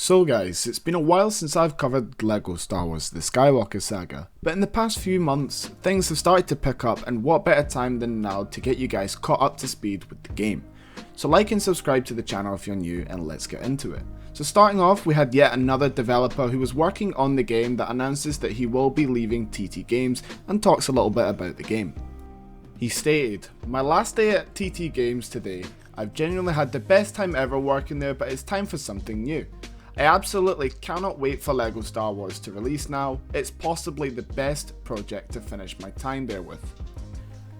So guys, it's been a while since I've covered LEGO Star Wars The Skywalker Saga, but in the past few months, things have started to pick up, and what better time than now to get you guys caught up to speed with the game. So like and subscribe to the channel if you're new, and let's get into it. So starting off, we had yet another developer who was working on the game that announces that he will be leaving TT Games and talks a little bit about the game. He stated, "My last day at TT Games today. I've genuinely had the best time ever working there, but it's time for something new. I absolutely cannot wait for LEGO Star Wars to release now. It's possibly the best project to finish my time there with."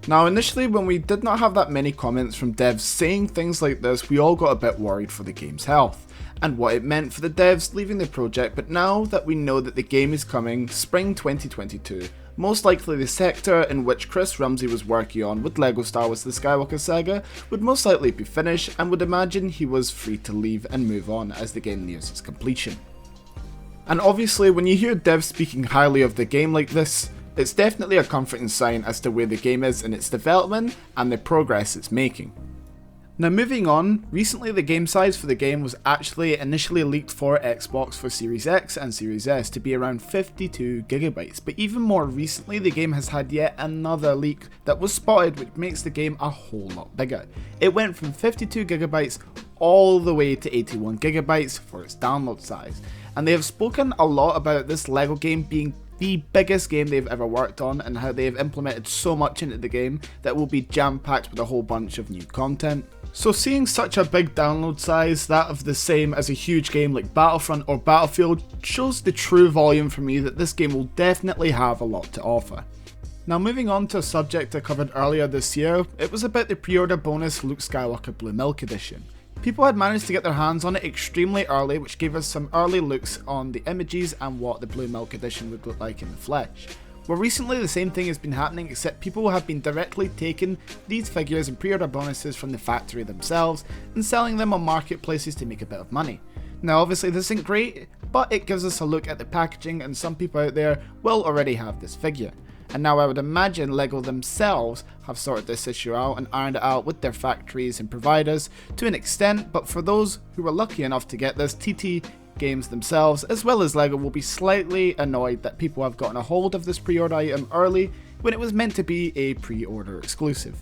Now initially, when we did not have that many comments from devs saying things like this, we all got a bit worried for the game's health and what it meant for the devs leaving the project, but now that we know that the game is coming spring 2022, most likely the sector in which Chris Rumsey was working on with LEGO Star Wars The Skywalker Saga would most likely be finished, and would imagine he was free to leave and move on as the game nears its completion. And obviously when you hear devs speaking highly of the game like this, it's definitely a comforting sign as to where the game is in its development and the progress it's making. Now moving on, recently the game size for the game was actually initially leaked for Xbox for Series X and Series S to be around 52GB, but even more recently the game has had yet another leak that was spotted, which makes the game a whole lot bigger. It went from 52GB all the way to 81GB for its download size, and they have spoken a lot about this LEGO game being the biggest game they've ever worked on, and how they have implemented so much into the game that will be jam-packed with a whole bunch of new content. So seeing such a big download size, that of the same as a huge game like Battlefront or Battlefield, shows the true volume for me that this game will definitely have a lot to offer. Now moving on to a subject I covered earlier this year, it was about the pre-order bonus Luke Skywalker Blue Milk Edition. People had managed to get their hands on it extremely early, which gave us some early looks on the images and what the Blue Milk Edition would look like in the flesh. Well, recently the same thing has been happening, except people have been directly taking these figures and pre-order bonuses from the factory themselves and selling them on marketplaces to make a bit of money. Now obviously this isn't great, but it gives us a look at the packaging, and some people out there will already have this figure. And now I would imagine LEGO themselves have sorted this issue out and ironed it out with their factories and providers to an extent, but for those who were lucky enough to get this, TT Games themselves as well as LEGO will be slightly annoyed that people have gotten a hold of this pre-order item early when it was meant to be a pre-order exclusive.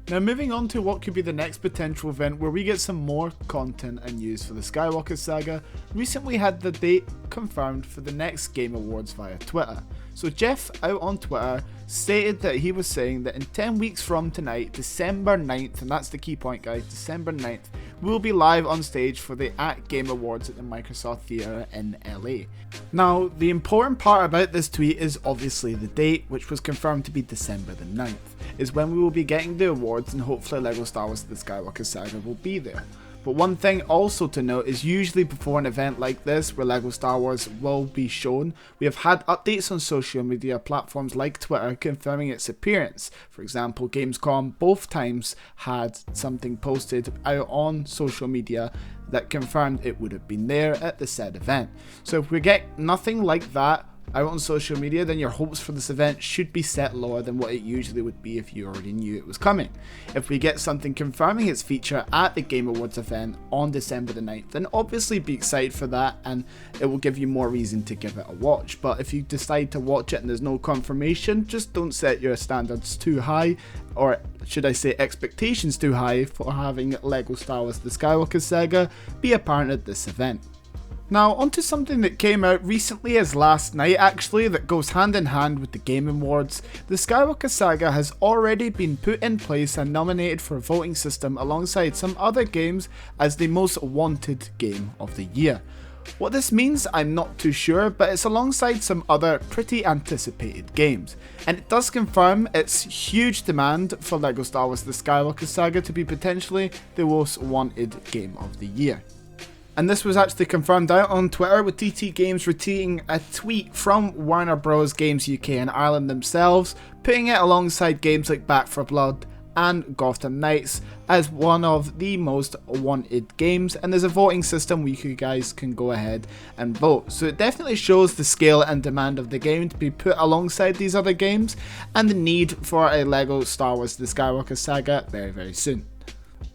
Now moving on to what could be the next potential event where we get some more content and news for the Skywalker Saga, recently we had the date confirmed for the next Game Awards via Twitter. So Jeff out on Twitter stated that he was saying that in 10 weeks from tonight, December 9th, and that's the key point guys, December 9th, we'll be live on stage for the Game Awards at the Microsoft Theatre in LA. Now the important part about this tweet is obviously the date, which was confirmed to be December the 9th, is when we will be getting the awards, and hopefully LEGO Star Wars The Skywalker Saga will be there. But one thing also to note is usually before an event like this where LEGO Star Wars will be shown, we have had updates on social media platforms like Twitter confirming its appearance. For example, Gamescom both times had something posted out on social media that confirmed it would have been there at the said event. So if we get nothing like that out on social media, then your hopes for this event should be set lower than what it usually would be if you already knew it was coming. If we get something confirming its feature at the Game Awards event on December the 9th, then obviously be excited for that, and it will give you more reason to give it a watch. But if you decide to watch it and there's no confirmation, just don't set your standards too high, or should I say expectations too high, for having LEGO Star Wars The Skywalker Saga be apparent at this event. Now onto something that came out recently as last night actually, that goes hand in hand with the Game Awards. The Skywalker Saga has already been put in place and nominated for a voting system alongside some other games as the most wanted game of the year. What this means I'm not too sure, but it's alongside some other pretty anticipated games, and it does confirm its huge demand for LEGO Star Wars The Skywalker Saga to be potentially the most wanted game of the year. And this was actually confirmed out on Twitter, with TT Games retweeting a tweet from Warner Bros. Games UK and Ireland themselves, putting it alongside games like Back 4 Blood and Gotham Knights as one of the most wanted games, and there's a voting system where you guys can go ahead and vote. So it definitely shows the scale and demand of the game to be put alongside these other games, and the need for a LEGO Star Wars The Skywalker Saga very soon.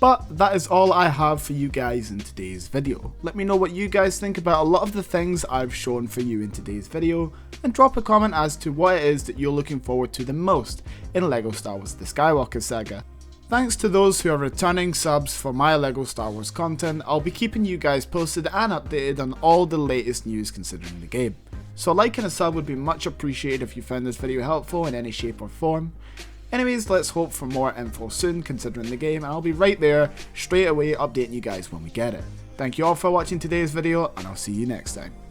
But that is all I have for you guys in today's video. Let me know what you guys think about a lot of the things I've shown for you in today's video, and drop a comment as to what it is that you're looking forward to the most in LEGO Star Wars The Skywalker Saga. Thanks to those who are returning subs for my LEGO Star Wars content, I'll be keeping you guys posted and updated on all the latest news considering the game. So a like and a sub would be much appreciated if you found this video helpful in any shape or form. Anyways, let's hope for more info soon considering the game, and I'll be right there straight away updating you guys when we get it. Thank you all for watching today's video, and I'll see you next time.